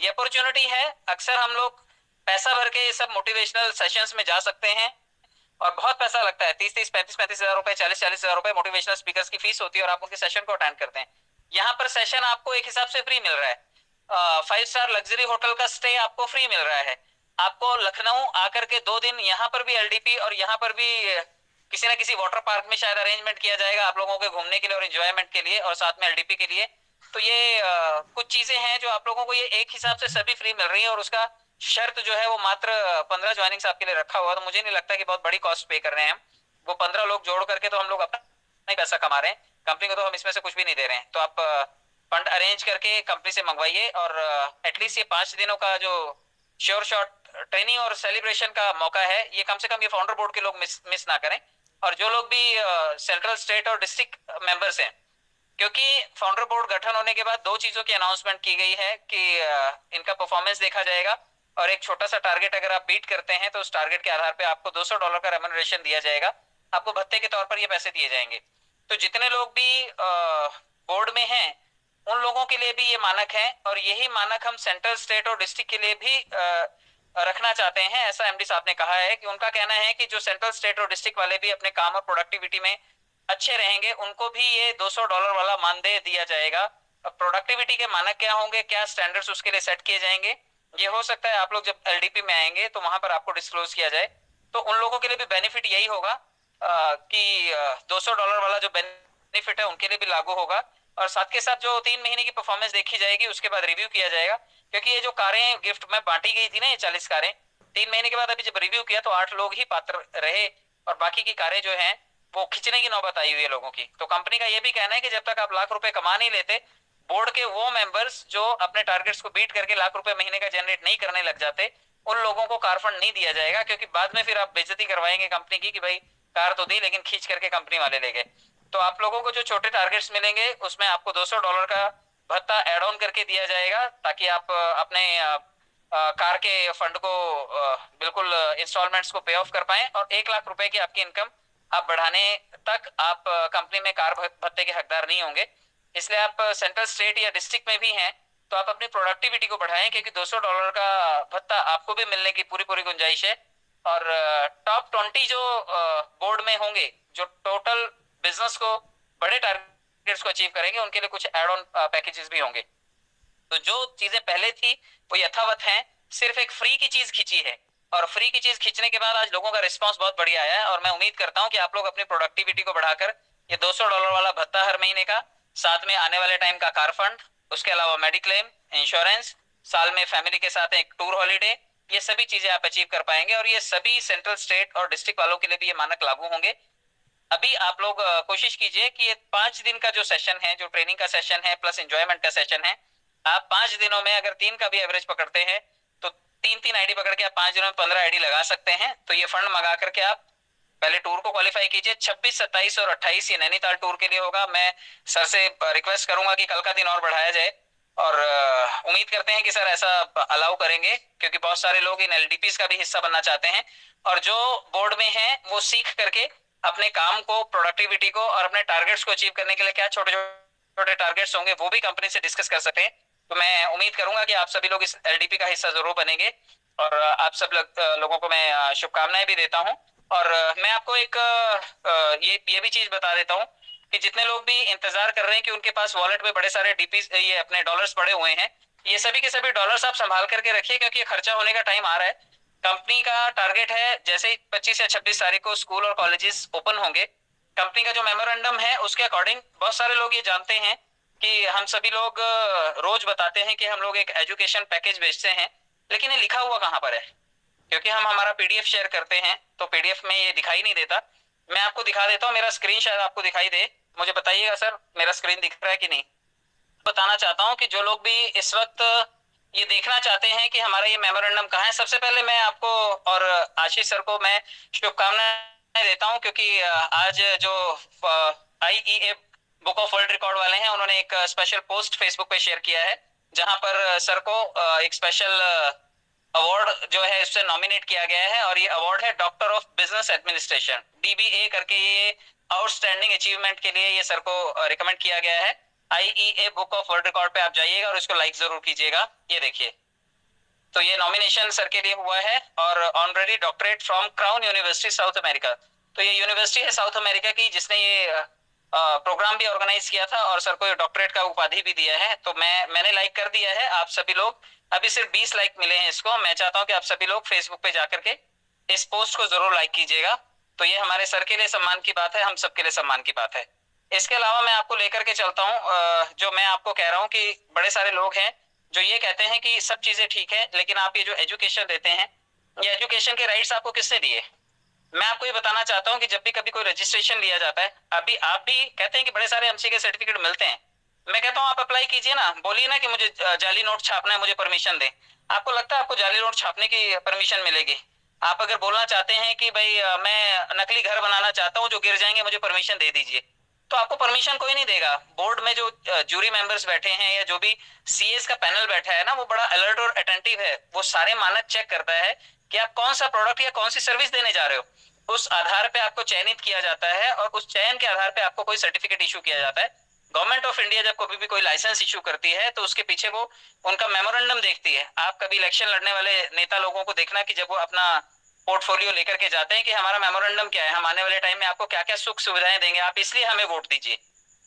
ये अपॉर्चुनिटी है। अक्सर हम लोग पैसा भर के ये सब मोटिवेशनल सेशंस में जा सकते हैं और बहुत पैसा लगता है, 30-30, 35-35 हजार रुपए, 40-40 हजार रुपए मोटिवेशनल स्पीकर्स की फीस होती है और आप उनके सेशन को अटेंड करते हैं। यहाँ पर सेशन आपको एक हिसाब से फ्री मिल रहा है। 5 स्टार लग्जरी होटल का स्टे आपको फ्री मिल रहा है। आपको लखनऊ आकर के 2 दिन यहाँ पर भी एलडीपी और यहाँ पर भी किसी ना किसी वाटर पार्क में शायद अरेंजमेंट किया जाएगा आप लोगों के घूमने के लिए और एंजॉयमेंट के लिए, और साथ में एलडीपी के लिए। तो ये कुछ चीजें हैं जो आप लोगों को ये एक हिसाब से सभी फ्री मिल रही है, और उसका शर्त जो है वो मात्र 15 ज्वाइनिंग्स आपके लिए रखा हुआ। तो मुझे नहीं लगता कि बहुत बड़ी कॉस्ट पे कर रहे हैं हम। वो 15 लोग जोड़ करके तो हम लोग अपना नहीं पैसा कमा रहे हैं, कंपनी को तो हम इसमें से कुछ भी नहीं दे रहे हैं। तो आप फंड अरेंज करके कंपनी से मंगवाइए, और एटलीस्ट ये 5 दिनों का जो श्योर शॉट ट्रेनिंग और सेलिब्रेशन का मौका है, ये कम से कम ये फाउंडर बोर्ड के लोग मिस ना करें। और जो लोग भी सेंट्रल, स्टेट और डिस्ट्रिक्ट मेंबर्स हैं, क्योंकि फाउंडर बोर्ड गठन होने के बाद 2 चीजों की अनाउंसमेंट की गई है कि इनका परफॉर्मेंस देखा जाएगा, और एक छोटा सा टारगेट अगर आप बीट करते हैं तो उस टारगेट के आधार पे आपको $200 का रेम्यूनरेशन दिया जाएगा, आपको भत्ते के तौर पर ये पैसे दिए जाएंगे। तो जितने लोग भी बोर्ड में हैं उन लोगों के लिए भी ये मानक है, और यही मानक हम सेंट्रल, स्टेट और डिस्ट्रिक्ट के लिए भी रखना चाहते हैं। ऐसा एमडी साहब ने कहा है कि उनका कहना है कि जो सेंट्रल, स्टेट और डिस्ट्रिक्ट वाले भी अपने काम और प्रोडक्टिविटी में अच्छे रहेंगे उनको भी ये $200 वाला मानदेय दिया जाएगा। प्रोडक्टिविटी के मानक क्या होंगे, क्या स्टैंडर्ड्स उसके लिए सेट किए जाएंगे, ये हो सकता है आप लोग जब एलडीपी में आएंगे तो वहां पर आपको डिस्क्लोज किया जाए। तो उन लोगों के लिए भी बेनिफिट यही होगा कि $200 वाला जो बेनिफिट है उनके लिए भी लागू होगा। और साथ के साथ जो 3 महीने की परफॉर्मेंस देखी जाएगी उसके बाद रिव्यू किया जाएगा, क्योंकि ये जो कारें गिफ्ट में बांटी गई थी ना, ये 40 कारें, 3 महीने के बाद अभी जब रिव्यू किया तो 8 लोग ही पात्र रहे, और बाकी की कारें जो हैं वो खींचने की नौबत आई हुई है लोगों की। तो कंपनी का ये भी कहना है कि जब तक आप लाख रुपए कमा नहीं लेते, बोर्ड के वो मेंबर्स जो अपने टारगेट्स को बीट करके लाख रुपए महीने का जनरेट नहीं करने लग जाते, उन लोगों को कार फंड नहीं दिया जाएगा, क्योंकि बाद में फिर आप बेइज्जती करवाएंगे कंपनी की कि भाई कार तो दी लेकिन खींच करके कंपनी वाले ले गए। तो आप लोगों को जो छोटे टारगेट्स मिलेंगे उसमें आपको $200 का भत्ता एड ऑन करके दिया जाएगा, ताकि आप अपने कार के फंड को बिल्कुल इंस्टॉलमेंट्स को पे ऑफ कर पाएं, और 1 लाख रुपए की आपकी इनकम आप बढ़ाने तक आप कंपनी में कार भत्ते के हकदार नहीं होंगे। इसलिए आप सेंट्रल, स्टेट या डिस्ट्रिक्ट में भी हैं तो आप अपनी प्रोडक्टिविटी को बढ़ाएं, क्योंकि $200 का भत्ता आपको भी मिलने की पूरी पूरी गुंजाइश है। और टॉप 20 जो बोर्ड में होंगे, जो टोटल बिजनेस को बड़े टारगेट्स को अचीव करेंगे, उनके लिए कुछ एड ऑन पैकेजेस भी होंगे। तो जो चीजें पहले थी वो यथावत हैं, सिर्फ एक फ्री की चीज खींची है, और फ्री की चीज खींचने के बाद आज लोगों का रिस्पांस बहुत बढ़िया आया है। और मैं उम्मीद करता हूं कि आप लोग अपनी प्रोडक्टिविटी को बढ़ाकर ये $200 वाला भत्ता हर महीने का, साथ में आने वाले टाइम का कार फंड, उसके अलावा मेडिक्लेम, इंश्योरेंस, साल में फैमिली के साथ एक टूर हॉलीडे, ये सभी चीजें आप अचीव कर पाएंगे। और ये सभी सेंट्रल, स्टेट और डिस्ट्रिक्ट वालों के लिए भी ये मानक लागू होंगे। अभी आप लोग कोशिश कीजिए कि ये 5 दिन का जो सेशन है, जो ट्रेनिंग का सेशन है प्लस एंजॉयमेंट का सेशन है, आप 5 दिनों में अगर 3 का भी एवरेज पकड़ते हैं तो 3-3 आईडी पकड़ के आप 5 दिनों में 15 आईडी लगा सकते हैं। तो ये फंड मंगा करके आप पहले टूर को क्वालिफाई कीजिए। 26, 27 और 28 ये नैनीताल टूर के लिए होगा। मैं सर से रिक्वेस्ट करूंगा कि कल का दिन और बढ़ाया जाए, और उम्मीद करते हैं कि सर ऐसा अलाउ करेंगे, क्योंकि बहुत सारे लोग इन एलडीपीज का भी हिस्सा बनना चाहते हैं, और जो बोर्ड में हैं वो सीख करके अपने काम को, प्रोडक्टिविटी को और अपने टारगेट्स को अचीव करने के लिए क्या छोटे छोटे टारगेट्स होंगे वो भी कंपनी से डिस्कस कर सकते हैं। तो मैं उम्मीद करूंगा कि आप सभी लोग इस एलडीपी का हिस्सा जरूर बनेंगे, और आप सब लोगों को मैं शुभकामनाएं भी देता हूं। और मैं आपको एक ये भी चीज बता देता हूं कि जितने लोग भी इंतजार कर रहे हैं कि उनके पास वॉलेट में बड़े सारे डीपी, ये अपने डॉलर्स पड़े हुए हैं, ये सभी के सभी डॉलर्स आप संभाल करके रखिए, क्योंकि ये खर्चा होने का टाइम आ रहा है। कंपनी का टारगेट है जैसे ही 25 या 26 तारीख को स्कूल और कॉलेजेस ओपन होंगे, कंपनी का जो मेमोरेंडम है उसके अकॉर्डिंग, बहुत सारे लोग ये जानते हैं कि हम सभी लोग रोज बताते हैं कि हम लोग एक एजुकेशन पैकेज बेचते हैं, लेकिन ये लिखा हुआ कहाँ पर है? क्योंकि हम हमारा पीडीएफ शेयर करते हैं तो पीडीएफ में ये दिखाई नहीं देता। मैं आपको दिखा देता हूँ, मेरा स्क्रीन शायद आपको दिखाई दे, मुझे बताइएगा सर मेरा स्क्रीन दिख रहा है कि नहीं। बताना चाहता हूँ कि जो लोग भी इस वक्त ये देखना चाहते हैं कि हमारा ये मेमोरेंडम कहाँ है, सबसे पहले मैं आपको और आशीष सर को मैं शुभकामनाएं देता हूँ, क्योंकि आज जो IEA book of world record वाले हैं उन्होंने एक स्पेशल पोस्ट फेसबुक पे शेयर किया है, जहां पर सर को एक स्पेशल अवार्ड जो है इससे नॉमिनेट किया गया है, और ये अवार्ड है doctor of business administration, dBA करके। ये आउटस्टैंडिंग अचीवमेंट के लिए ये सर को रिकमेंड किया गया है। IEA book of world record पे आप जाइएगा और इसको लाइक जरूर कीजिएगा। ये देखिए, तो ये नॉमिनेशन सर के लिए हुआ है, और honorary doctorate from crown university south America. तो ये यूनिवर्सिटी है साउथ अमेरिका की जिसने ये प्रोग्राम भी ऑर्गेनाइज किया था और सर को डॉक्टरेट का उपाधि भी दिया है। तो मैंने लाइक कर दिया है। आप सभी लोग, अभी सिर्फ 20 लाइक मिले हैं इसको। मैं चाहता हूं कि आप सभी लोग फेसबुक पे जाकर के इस पोस्ट को जरूर लाइक कीजिएगा। तो ये हमारे सर के लिए सम्मान की बात है, हम सबके लिए सम्मान की बात है। इसके अलावा मैं आपको लेकर के चलता हूँ, जो मैं आपको कह रहा हूँ कि बड़े सारे लोग हैं जो ये कहते हैं कि सब चीजें ठीक है, लेकिन आप ये जो एजुकेशन देते हैं, ये एजुकेशन के राइट्स आपको किसने दिए? मैं आपको ये बताना चाहता हूँ कि जब भी कभी कोई रजिस्ट्रेशन लिया जाता है, अभी आप भी कहते हैं कि बड़े सारे एमसी के सर्टिफिकेट मिलते हैं। मैं कहता हूँ आप अप्लाई कीजिए ना, बोलिए ना कि मुझे जाली नोट छापना है, मुझे परमिशन दें। आपको लगता है आपको जाली नोट छापने की परमिशन मिलेगी? आप अगर बोलना चाहते हैं कि भाई मैं नकली घर बनाना चाहता हूँ जो गिर जाएंगे, मुझे परमिशन दे दीजिए, तो आपको परमिशन कोई नहीं देगा। बोर्ड में जो जूरी मेंबर्स बैठे हैं या जो भी सीएस का पैनल बैठा है ना, वो बड़ा अलर्ट और अटेंटिव है। वो सारे मानक चेक करता है कि आप कौन सा प्रोडक्ट या कौन सी सर्विस देने जा रहे हो। उस आधार पे आपको चयनित किया जाता है और उस चयन के आधार पे आपको कोई सर्टिफिकेट इशू किया जाता है। गवर्नमेंट ऑफ इंडिया जब कभी भी कोई लाइसेंस इशू करती है तो उसके पीछे वो उनका मेमोरेंडम देखती है। आप कभी इलेक्शन लड़ने वाले नेता लोगों को देखना कि जब वो अपना पोर्टफोलियो लेकर के जाते हैं कि हमारा मेमोरेंडम क्या है, हम आने वाले टाइम में आपको क्या क्या सुख सुविधाएं देंगे, आप इसलिए हमें वोट दीजिए।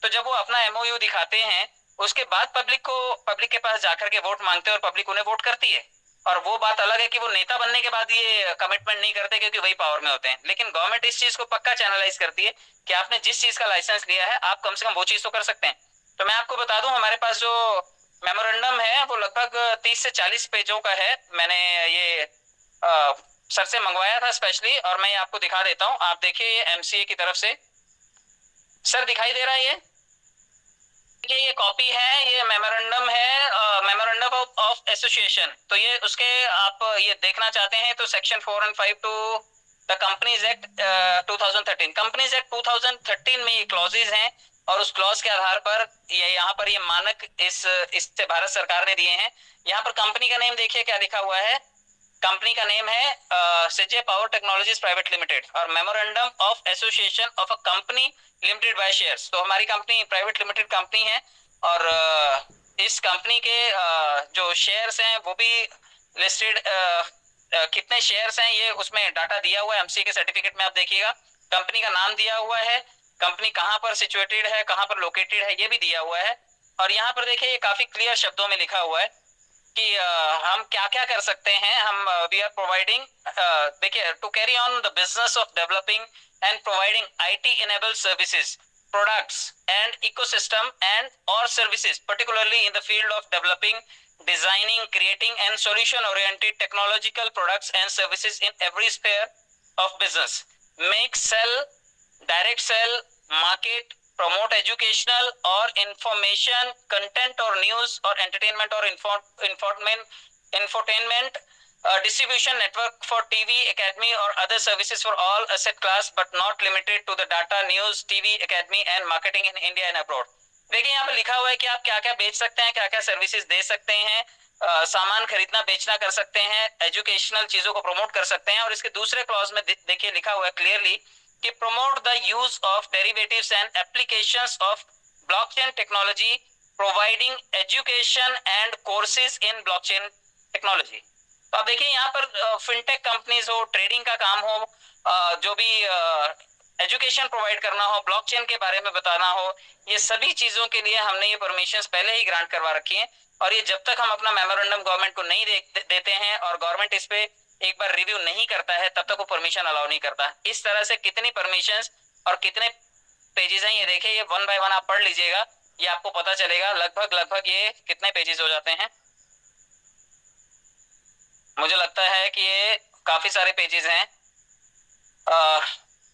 तो जब वो अपना एमओयू दिखाते हैं, उसके बाद पब्लिक के पास जाकर के वोट मांगते हैं और पब्लिक उन्हें वोट करती है। और वो बात अलग है कि वो नेता बनने के बाद ये कमिटमेंट नहीं करते क्योंकि वही पावर में होते हैं, लेकिन गवर्नमेंट इस चीज को पक्का चैनलाइज करती है कि आपने जिस चीज का लाइसेंस लिया है आप कम से कम वो चीज तो कर सकते हैं। तो मैं आपको बता दूं, हमारे पास जो मेमोरेंडम है वो लगभग 30 से 40 पेजों का है। मैंने ये सर से मंगवाया था स्पेशली, और मैं ये आपको दिखा देता हूँ। आप देखिए, ये एमसीए की तरफ से सर दिखाई दे रहा है ये कॉपी है, ये मेमोरेंडम है, मेमोरेंडम ऑफ एसोसिएशन। तो ये उसके आप ये देखना चाहते हैं तो सेक्शन 4 और 5 to the companies act 2013, companies act 2013 में ये क्लॉजेज हैं, और उस क्लॉज के आधार पर ये यहाँ पर ये मानक इससे भारत सरकार ने दिए हैं। यहाँ पर कंपनी का नेम देखिए क्या लिखा हुआ है। कंपनी का नेम है सिजे पावर टेक्नोलॉजीज प्राइवेट लिमिटेड, और memorandum of association of a company limited by shares. तो हमारी कंपनी प्राइवेट लिमिटेड कंपनी है, और इस कंपनी के जो शेयर्स हैं वो भी लिस्टेड, कितने शेयर्स हैं ये उसमें डाटा दिया हुआ है। एमसी के सर्टिफिकेट में आप देखिएगा कंपनी का नाम दिया हुआ है, कंपनी कहाँ पर सिचुएटेड है, कहाँ पर लोकेटेड है, ये भी दिया हुआ है। और यहाँ पर देखिए ये काफी क्लियर शब्दों में लिखा हुआ है कि हम क्या क्या कर सकते हैं। हम वी आर प्रोवाइडिंग, देखिए, to carry on the business of developing and providing IT enabled services, products and ecosystem and or services, particularly in the field of developing, designing, creating and solution oriented technological products and services in every sphere of business. Make, sell, direct sell, market, promote educational or information content or news or entertainment or infotainment, distribution network for TV, academy or other services for all asset class but not limited to the data, news, TV, academy and marketing in India and abroad. देखिए यहाँ पर लिखा हुआ है कि आप क्या क्या बेच सकते हैं, क्या क्या सर्विसेज दे सकते हैं, सामान खरीदना बेचना कर सकते हैं, एजुकेशनल चीजों को प्रमोट कर सकते हैं। और इसके दूसरे क्लॉज में देखिए लिखा हुआ है क्लियरली कि promote the use of derivatives and applications of blockchain technology, providing education and courses in blockchain technology. तो आप देखिए यहाँ पर फिनटेक कंपनीज हो, ट्रेडिंग का काम हो, जो भी एजुकेशन प्रोवाइड करना हो, ब्लॉकचेन के बारे में बताना हो, ये सभी चीजों के लिए हमने ये परमिशंस पहले ही ग्रांट करवा रखी हैं। और ये जब तक हम अपना मेमोरेंडम गवर्नमेंट को नहीं देते हैं और गवर्नमेंट इस पे एक बार रिव्यू नहीं करता है, तब तक वो परमिशन अलाउ नहीं करता। इस तरह से कितनी परमिशंस और कितने पेजेस हैं ये देखिए, ये वन बाय वन आप पढ़ लीजिएगा, ये आपको पता चलेगा। लगभग ये कितने पेजेस हो जाते हैं, मुझे लगता है कि ये काफी सारे पेजेस हैं।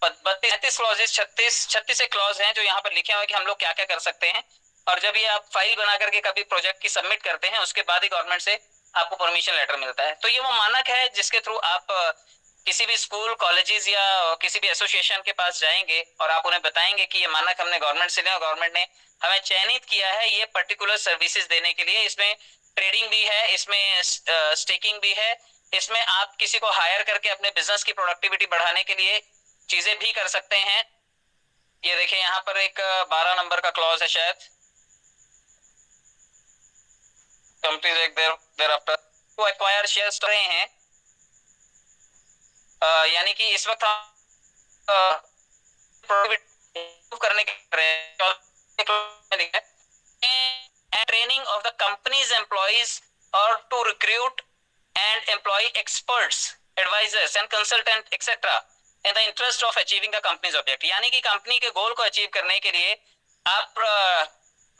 32 क्लॉजेस, 36 क्लॉज हैं जो यहाँ पर लिखे हुए हैं कि हम लोग क्या क्या कर सकते हैं। और जब ये आप फाइल बना करके कभी प्रोजेक्ट की सबमिट करते हैं, उसके बाद ही गवर्नमेंट से आपको परमिशन लेटर मिलता है। तो ये वो मानक है जिसके थ्रू आप किसी भी स्कूल, कॉलेजेस या किसी भी एसोसिएशन के पास जाएंगे और आप उन्हें बताएंगे कि ये मानक हमने गवर्नमेंट से लिया और गवर्नमेंट ने हमें चयनित किया है ये पर्टिकुलर सर्विसेज देने के लिए। इसमें ट्रेडिंग भी है, इसमें स्टेकिंग भी है, इसमें आप किसी को हायर करके अपने बिजनेस की प्रोडक्टिविटी बढ़ाने के लिए चीजें भी कर सकते हैं। ये देखिए यहाँ पर एक 12 नंबर का क्लॉज है शायद, कंपनीज एक देर आफ्टर। को एक्वायर शेयर्स कर रहे हैं, यानी कि इस वक्त हम करने के training of the companies employees और to recruit and employ experts, advisors and consultant etc. in the interest of achieving the company's object. यानी कि कंपनी के गोल को अचीव करने के लिए आप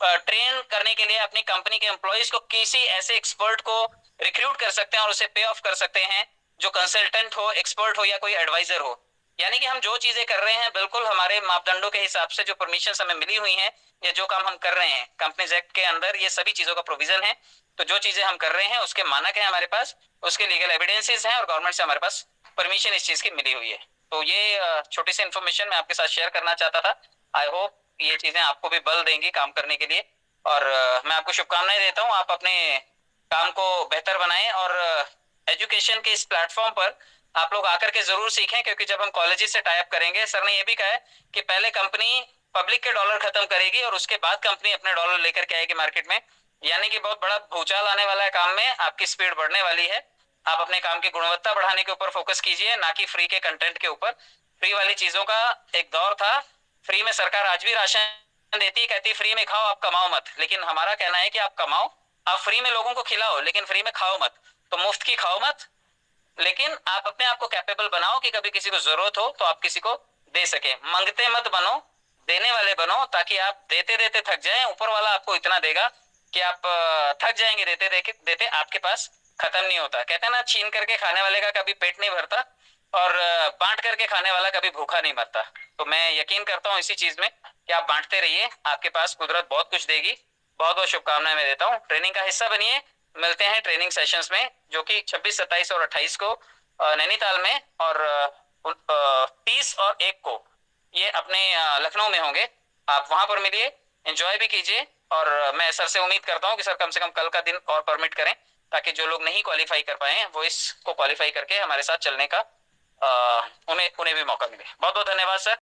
ट्रेन करने के लिए अपनी कंपनी के एम्प्लॉइज को किसी ऐसे एक्सपर्ट को रिक्रूट कर सकते हैं और उसे पे ऑफ कर सकते हैं जो कंसल्टेंट हो, एक्सपर्ट हो या कोई एडवाइजर हो। यानी कि हम जो चीजें कर रहे हैं बिल्कुल हमारे मापदंडों के हिसाब से, जो परमिशन हमें मिली हुई हैं या जो काम हम कर रहे हैं कंपनीज एक्ट के अंदर, ये सभी चीजों का प्रोविजन है। तो जो चीजें हम कर रहे हैं उसके मानक है हमारे पास, उसके लीगल एविडेंसेस हैं और गवर्नमेंट से हमारे पास परमिशन इस चीज की मिली हुई है। तो ये छोटी सी इन्फॉर्मेशन मैं आपके साथ शेयर करना चाहता था। आई होप ये चीजें आपको भी बल देंगी काम करने के लिए, और मैं आपको शुभकामनाएं देता हूँ। आप अपने काम को बेहतर बनाएं और एजुकेशन के इस प्लेटफॉर्म पर आप लोग आकर के जरूर सीखें, क्योंकि जब हम कॉलेजेस से टाई अप करेंगे, सर ने ये भी कहा है कि पहले कंपनी पब्लिक के डॉलर खत्म करेगी और उसके बाद कंपनी अपने डॉलर लेकर के आएगी मार्केट में। यानी कि बहुत बड़ा भूचाल आने वाला है काम में, आपकी स्पीड बढ़ने वाली है। आप अपने काम की गुणवत्ता बढ़ाने के ऊपर फोकस कीजिए, ना कि फ्री के कंटेंट के ऊपर। फ्री वाली चीजों का एक दौर था, फ्री में सरकार आज भी राशन देती, कहती फ्री में खाओ, आप कमाओ मत। लेकिन हमारा कहना है कि आप कमाओ, आप फ्री में लोगों को खिलाओ, लेकिन फ्री में खाओ मत। तो मुफ्त की खाओ मत, लेकिन आप अपने आप को कैपेबल बनाओ कि कभी किसी को जरूरत हो तो आप किसी को दे सके। मंगते मत बनो, देने वाले बनो, ताकि आप देते देते थक जाएं। ऊपर वाला आपको इतना देगा कि आप थक जाएंगे देते देते देते, आपके पास खत्म नहीं होता। कहते हैं ना, छीन करके खाने वाले का कभी पेट नहीं भरता और बांट करके खाने वाला कभी भूखा नहीं मरता। तो मैं यकीन करता हूँ इसी चीज में कि आप बांटते रहिए, आपके पास कुदरत बहुत कुछ देगी। बहुत बहुत शुभकामनाएं मैं देता हूँ। ट्रेनिंग का हिस्सा बनिए। मिलते हैं ट्रेनिंग सेशंस में, जो कि 26, 27 और 28 को नैनीताल में, और 30 और 1 को ये अपने लखनऊ में होंगे। आप वहां पर मिलिए, एंजॉय भी कीजिए। और मैं सर से उम्मीद करता हूँ कि सर कम से कम कल का दिन और परमिट करें, ताकि जो लोग नहीं क्वालिफाई कर पाए वो इसको क्वालिफाई करके हमारे साथ चलने का उन्हें भी मौका मिले। बहुत बहुत धन्यवाद सर।